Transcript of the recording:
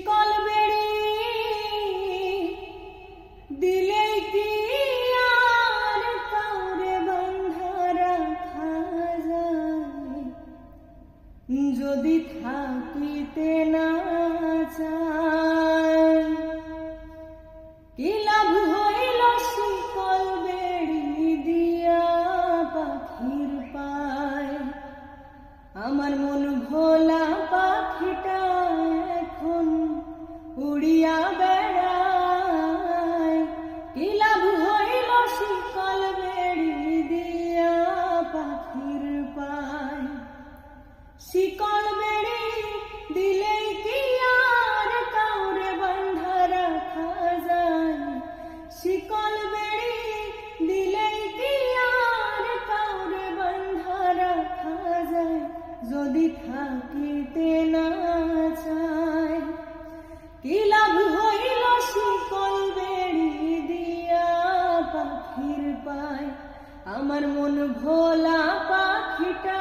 শিকল বেড়ি দিলেই কি আর কাউরে বাঁধা রাখা যায়? যদি থাকিতে না চায়, কি লাভ হইল শিকল বেড়ি দিয়া পাখির পায়? আমার মন ভোলা পাখিটা এখন উড়িয়া বেড়ায়। কি লাভ হইল শিকল বেড়ি দিয়া পাখির পায়? শিকল বেড়ি দিলেই কি আর কাউরে বাঁধা রাখা যায়? শিকল বেড়ি দিলেই কি আর কাউরে বাঁধা রাখা যায়? যদি থাকিতে না চায়, কি লাভ হইল শিকল বেড়ি দিয়া পাখির পায়? আমার মন ভোলা পাখিটা